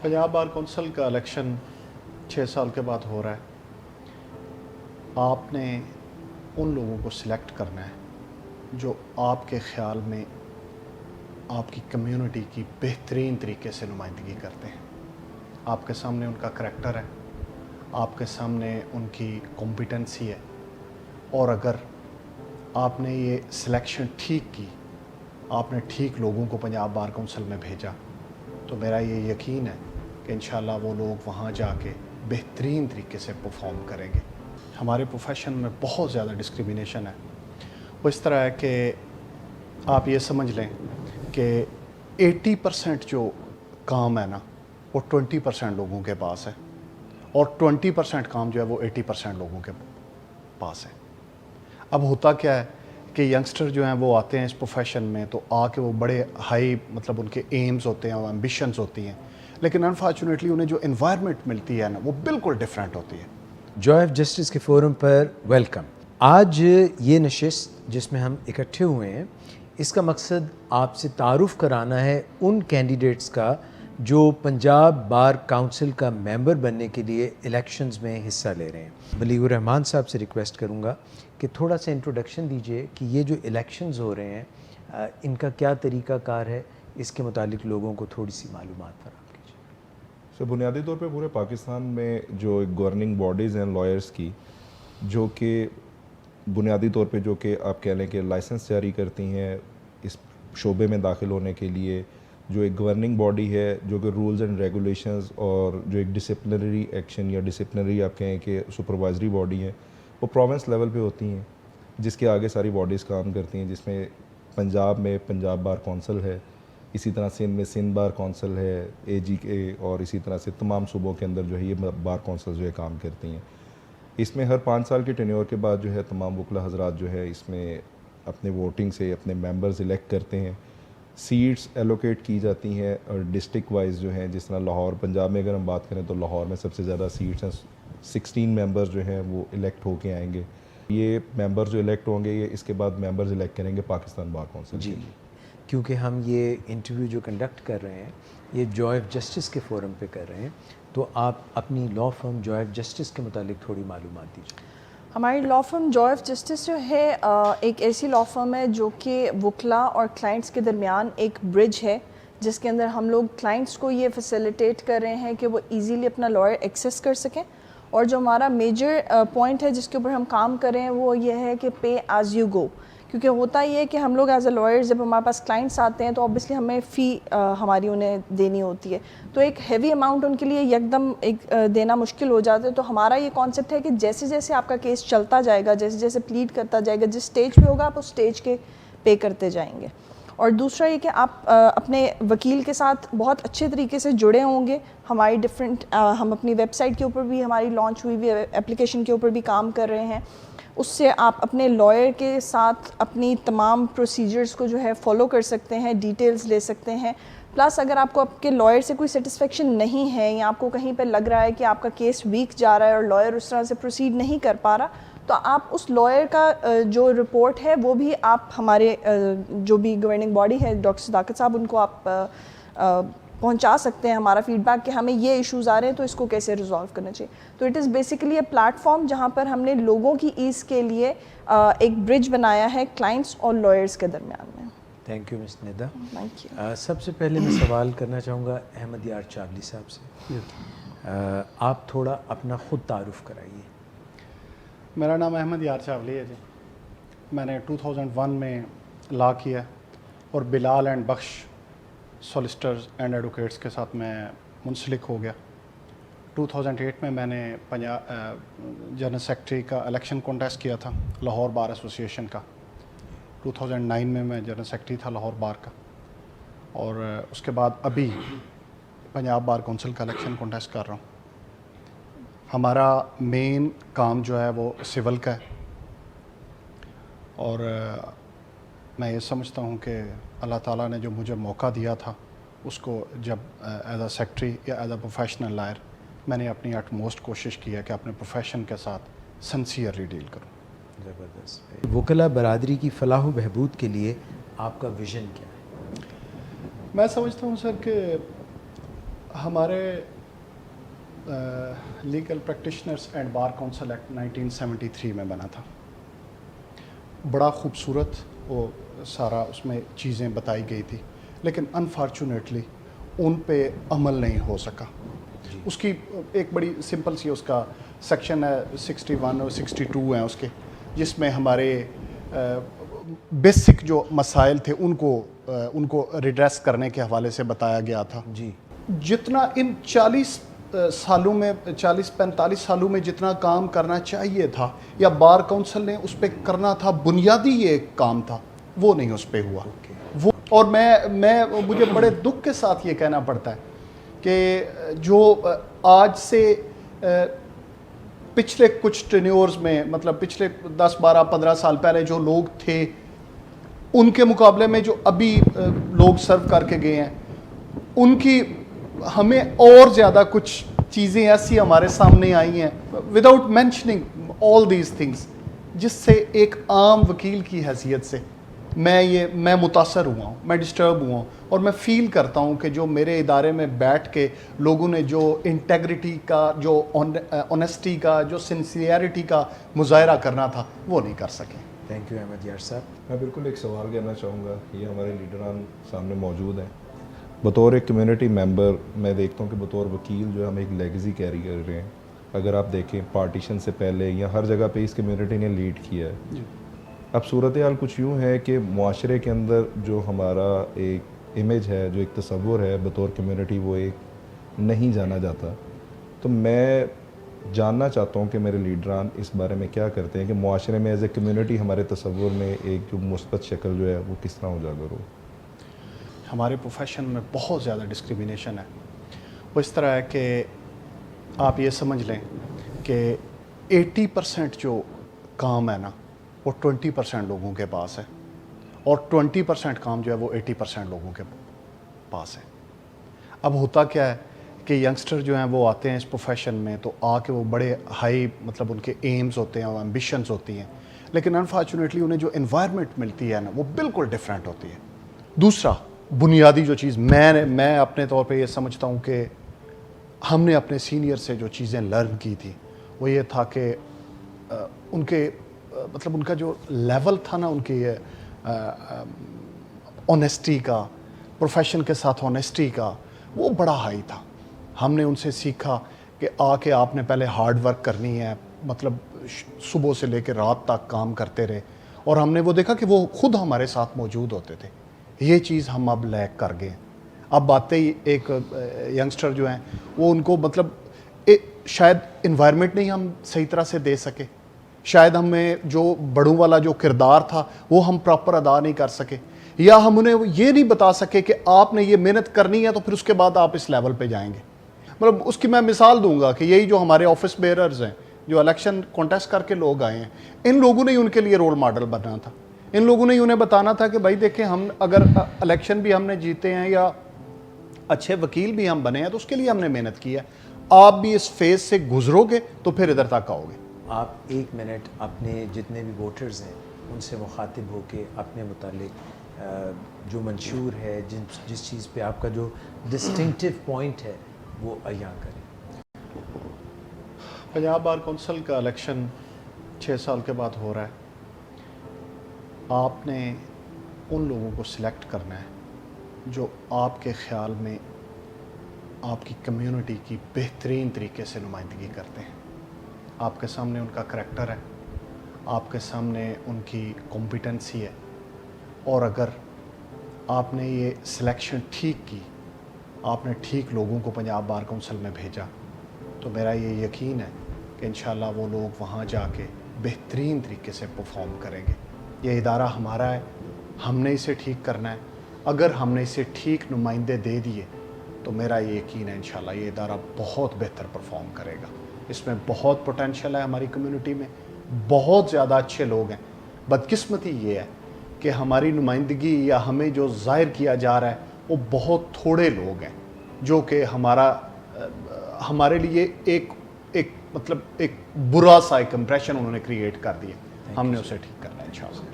Punjab bar council का election 6 साल के बाद हो रहा है। आपने उन लोगों को सिलेक्ट करना है जो आपके ख़्याल में आपकी कम्युनिटी की बेहतरीन तरीके से नुमाइंदगी करते हैं। आपके सामने उनका करैक्टर है, आपके सामने उनकी कॉम्पिटेंसी है, और अगर आपने ये सिलेक्शन ठीक की, आपने ठीक लोगों को पंजाब बार कौंसिल में भेजा, तो मेरा ये यकीन है कि इंशाल्लाह वो लोग वहाँ जाके बेहतरीन तरीके से परफॉर्म करेंगे। हमारे प्रोफेशन में बहुत ज़्यादा डिस्क्रिमिनेशन है। वो इस तरह है कि आप ये समझ लें कि 80% जो काम है ना, वो 20% लोगों के पास है, और 20% काम जो है वो 80% लोगों के पास है। अब होता क्या है कि यंगस्टर जो हैं वो आते हैं इस प्रोफेशन में, तो आके वो बड़े हाई मतलब उनके एम्स होते हैं, एम्बिशंस होती हैं, लेकिन अनफॉर्चुनेटली उन्हें जो एनवायरनमेंट मिलती है ना, वो बिल्कुल डिफरेंट होती है। जॉय ऑफ जस्टिस के फोरम पर वेलकम। आज ये नशिस्त जिसमें हम इकट्ठे हुए हैं, इसका मकसद आपसे तारुफ कराना है उन कैंडिडेट्स का जो पंजाब बार काउंसिल का मेंबर बनने के लिए इलेक्शंस में हिस्सा ले रहे हैं। बलीगुर रहमान साहब से रिक्वेस्ट करूंगा कि थोड़ा सा इंट्रोडक्शन दीजिए कि ये जो इलेक्शंस हो रहे हैं इनका क्या तरीका कार है, इसके मुतालिक लोगों को थोड़ी सी मालूमात फराहम कीजिए। सो बुनियादी तौर पे पूरे पाकिस्तान में जो गवर्निंग बॉडीज़ हैं लॉयर्स की, जो कि बुनियादी तौर पे जो कि आप कह लें कि लाइसेंस जारी करती हैं इस शोबे में दाखिल होने के लिए, जो एक गवर्निंग बॉडी है जो कि रूल्स एंड रेगुलेशंस और जो एक डिसिप्लिनरी एक्शन या डिसिप्लिनरी आप कहें कि सुपरवाइजरी बॉडी है, वो प्रोविंस लेवल पे होती हैं, जिसके आगे सारी बॉडीज़ काम करती हैं, जिसमें पंजाब में पंजाब बार कौंसिल है, इसी तरह सिंध में सिंध बार कौंसिल है, AGK, और इसी तरह से तमाम सूबों के अंदर जो है ये बार कौंसिल जो है काम करती हैं। इसमें हर 5 साल के टेन्योर के बाद जो है तमाम वकला हजरात जो है इसमें अपने वोटिंग से अपने मेंबर्स इलेक्ट करते हैं। सीट्स एलोकेट की जाती हैं और डिस्ट्रिक्ट वाइज जो हैं, जिस तरह लाहौर पंजाब में अगर हम बात करें तो लाहौर में सबसे ज़्यादा सीट्स हैं, 16 मेंबर्स जो हैं वो इलेक्ट होके आएंगे। ये मेंबर्स जो इलेक्ट होंगे ये इसके बाद मेंबर्स इलेक्ट करेंगे पाकिस्तान बार कौंसिल जी, क्योंकि हम ये इंटरव्यू जो कंडक्ट कर रहे हैं ये जॉय ऑफ जस्टिस के फोरम पे कर रहे हैं, तो आप अपनी law firm Joy of justice के मुतालिक थोड़ी मालूमात दीजिए। हमारी law firm Joy of justice जो है एक ऐसी लॉ फर्म है जो कि वकला और क्लाइंट्स के दरमियान एक ब्रिज है, जिसके अंदर हम लोग क्लाइंट्स को ये फैसिलिटेट कर रहे हैं कि वो इजीली अपना लॉयर एक्सेस कर सकें। और जो हमारा मेजर पॉइंट है जिसके ऊपर हम काम कर रहे हैं वो ये है कि पे एज़ यू गो, क्योंकि होता ये है कि हम लोग एज अ लॉयर जब हमारे पास क्लाइंट्स आते हैं तो ऑब्वियसली हमें फ़ी हमारी उन्हें देनी होती है, तो एक हैवी अमाउंट उनके लिए एकदम देना मुश्किल हो जाता है। तो हमारा ये कॉन्सेप्ट है कि जैसे जैसे आपका केस चलता जाएगा, जैसे जैसे प्लीड करता जाएगा, जिस स्टेज पे होगा आप उस स्टेज के पे करते जाएंगे। और दूसरा ये कि आप अपने वकील के साथ बहुत अच्छे तरीके से जुड़े होंगे। हमारी हम अपनी वेबसाइट के ऊपर भी, हमारी लॉन्च हुई हुई एप्लीकेशन के ऊपर भी काम कर रहे हैं। उससे आप अपने लॉयर के साथ अपनी तमाम प्रोसीजर्स को जो है फॉलो कर सकते हैं, डिटेल्स ले सकते हैं। प्लस अगर आपको आपके लॉयर से कोई सेटिस्फेक्शन नहीं है या आपको कहीं पे लग रहा है कि आपका केस वीक जा रहा है और लॉयर उस तरह से प्रोसीड नहीं कर पा रहा, तो आप उस लॉयर का जो रिपोर्ट है वो भी आप हमारे जो भी गवर्निंग बॉडी है डॉक्टर सदाकत साहब, उनको आप पहुंचा सकते हैं हमारा फीडबैक कि हमें ये इश्यूज़ आ रहे हैं तो इसको कैसे रिजॉल्व करना चाहिए। तो it is basically a platform जहां पर हमने लोगों की ईज़ के लिए एक ब्रिज बनाया है क्लाइंट्स और लॉयर्स के दरमियान में। Thank you miss Nida. Thank you. सबसे पहले मैं सवाल करना चाहूँगा अहमद यार चावली साहब से। आप थोड़ा अपना ख़ुद तारुफ कराइए। मेरा नाम अहमद यार चावली है जी। मैंने 2001 में लॉ किया और Bilal and Bakhsh solicitors and advocates के साथ मैं मुंसलिक हो गया। 2008 में मैंने जनरल सेक्रेटरी का इलेक्शन कॉन्टेस्ट किया था लाहौर बार एसोसिएशन का। 2009 में मैं जनरल सेक्रेटरी था लाहौर बार का, और उसके बाद अभी पंजाब बार कौंसिल का इलेक्शन कॉन्टेस्ट कर रहा हूँ। हमारा मेन काम जो है वो सिविल का है, और मैं ये समझता हूँ कि अल्लाह ताला ने जो मुझे मौका दिया था उसको जब एज अ सेक्रेटरी या एज अ प्रोफेशनल लॉयर मैंने अपनी अटमोस्ट कोशिश की है कि अपने प्रोफेशन के साथ सिंसियरली डील करूँ। ज़बरदस्त। वकला बरादरी की फलाह व बहबूद के लिए आपका विज़न क्या है? मैं समझता हूँ सर कि ہمارے legal practitioners and bar council act 1973 میں بنا تھا. بڑا خوبصورت وہ سارا اس میں چیزیں بتائی گئی تھی, لیکن انفارچونیٹلی ان پہ عمل نہیں ہو سکا. اس کی ایک بڑی سمپل سی اس کا سیکشن ہے 61 اور 62 ہیں اس کے, جس میں ہمارے بیسک جو مسائل تھے ان کو ریڈریس کرنے کے حوالے سے بتایا گیا تھا. جی. جتنا ان 40 سالوں میں 40-45 سالوں میں جتنا کام کرنا چاہیے تھا یا بار کونسل نے اس پہ کرنا تھا, بنیادی یہ کام تھا, وہ نہیں اس پہ ہوا. وہ اور میں مجھے بڑے دکھ کے ساتھ یہ کہنا پڑتا ہے کہ جو آج سے پچھلے کچھ ٹینیورز میں, مطلب پچھلے 10-12-15 سال پہلے جو لوگ تھے ان کے مقابلے میں جو ابھی لوگ سرو کر کے گئے ہیں, ان کی ہمیں اور زیادہ کچھ چیزیں ایسی ہمارے سامنے آئی ہیں without mentioning all these things, جس سے ایک عام وکیل کی حیثیت سے میں متاثر ہوا ہوں, میں ڈسٹرب ہوا ہوں, اور میں فیل کرتا ہوں کہ جو میرے ادارے میں بیٹھ کے لوگوں نے جو انٹیگریٹی کا, جو آنیسٹی کا, جو سنسیئرٹی کا مظاہرہ کرنا تھا وہ نہیں کر سکے. تھینک یو احمد یار صاحب. میں بالکل ایک سوال کہنا چاہوں گا. یہ ہمارے لیڈران سامنے موجود ہیں. بطور ایک کمیونٹی ممبر میں دیکھتا ہوں کہ بطور وکیل جو ہم ایک لیگزی کیری کر رہے ہیں. اگر آپ دیکھیں پارٹیشن سے پہلے یا ہر جگہ پہ اس کمیونٹی نے لیڈ کیا ہے. جی. اب صورتحال کچھ یوں ہے کہ معاشرے کے اندر جو ہمارا ایک امیج ہے, جو ایک تصور ہے بطور کمیونٹی, وہ ایک نہیں جانا جاتا. تو میں جاننا چاہتا ہوں کہ میرے لیڈران اس بارے میں کیا کرتے ہیں کہ معاشرے میں ایز اے کمیونٹی ہمارے تصور میں ایک جو مثبت شکل جو ہے وہ کس طرح اجاگر ہو. ہمارے پروفیشن میں بہت زیادہ ڈسکریمنیشن ہے. وہ اس طرح ہے کہ آپ یہ سمجھ لیں کہ 80% جو کام ہے نا وہ 20% لوگوں کے پاس ہے, اور 20% کام جو ہے وہ 80% لوگوں کے پاس ہے. اب ہوتا کیا ہے کہ ینگسٹر جو ہیں وہ آتے ہیں اس پروفیشن میں, تو آ کے وہ بڑے ہائی, مطلب ان کے ایمز ہوتے ہیں, وہ ایمبیشنز ہوتی ہیں, لیکن انفارچونیٹلی انہیں جو انوائرمنٹ ملتی ہے نا وہ بالکل ڈفرینٹ ہوتی ہے. دوسرا بنیادی جو چیز میں اپنے طور پہ یہ سمجھتا ہوں کہ ہم نے اپنے سینئر سے جو چیزیں لرن کی تھی وہ یہ تھا کہ ان کے مطلب ان کا جو لیول تھا نا, ان کی آنیسٹی کا, پروفیشن کے ساتھ آنیسٹی کا, وہ بڑا ہائی تھا. ہم نے ان سے سیکھا کہ آ کے آپ نے پہلے ہارڈ ورک کرنی ہے, مطلب صبح سے لے کے رات تک کام کرتے رہے, اور ہم نے وہ دیکھا کہ وہ خود ہمارے ساتھ موجود ہوتے تھے. یہ چیز ہم اب لیک کر گئے. اب باتیں ایک ینگسٹر جو ہیں وہ ان کو مطلب شاید انوائرمنٹ نہیں ہم صحیح طرح سے دے سکے, شاید ہمیں جو بڑوں والا جو کردار تھا وہ ہم پراپر ادا نہیں کر سکے, یا ہم انہیں یہ نہیں بتا سکے کہ آپ نے یہ محنت کرنی ہے تو پھر اس کے بعد آپ اس لیول پہ جائیں گے. مطلب اس کی میں مثال دوں گا کہ یہی جو ہمارے آفس بیئررز ہیں جو الیکشن کانٹیسٹ کر کے لوگ آئے ہیں, ان لوگوں نے ہی ان کے لیے رول ماڈل بننا تھا. ان لوگوں نے ہی انہیں بتانا تھا کہ بھائی دیکھیں, ہم اگر الیکشن بھی ہم نے جیتے ہیں یا اچھے وکیل بھی ہم بنے ہیں تو اس کے لیے ہم نے محنت کی ہے. آپ بھی اس فیز سے گزرو گے تو پھر ادھر تک آؤ گے. آپ 1 منٹ اپنے جتنے بھی ووٹرز ہیں ان سے مخاطب ہو کے اپنے متعلق جو منشور ہے, جس چیز پہ آپ کا جو ڈسٹنکٹیو پوائنٹ ہے وہ عیاں کریں. پنجاب بار کونسل کا الیکشن 6 سال کے بعد ہو رہا ہے. آپ نے ان لوگوں کو سلیکٹ کرنا ہے جو آپ کے خیال میں آپ کی کمیونٹی کی بہترین طریقے سے نمائندگی کرتے ہیں. آپ کے سامنے ان کا کریکٹر ہے, آپ کے سامنے ان کی کمپیٹنسی ہے, اور اگر آپ نے یہ سلیکشن ٹھیک کی, آپ نے ٹھیک لوگوں کو پنجاب بار کونسل میں بھیجا, تو میرا یہ یقین ہے کہ انشاءاللہ وہ لوگ وہاں جا کے بہترین طریقے سے پرفارم کریں گے. یہ ادارہ ہمارا ہے, ہم نے اسے ٹھیک کرنا ہے. اگر ہم نے اسے ٹھیک نمائندے دے دیے تو میرا یہ یقین ہے انشاءاللہ یہ ادارہ بہت بہتر پرفارم کرے گا. اس میں بہت پوٹینشیل ہے ہماری کمیونٹی میں, بہت زیادہ اچھے لوگ ہیں. بدقسمتی یہ ہے کہ ہماری نمائندگی یا ہمیں جو ظاہر کیا جا رہا ہے وہ بہت تھوڑے لوگ ہیں جو کہ ہمارے لیے ایک مطلب ایک برا سا ایک امپریشن انہوں نے کریٹ کر دیا. ہم نے اسے ٹھیک کرنا ہے انشاءاللہ.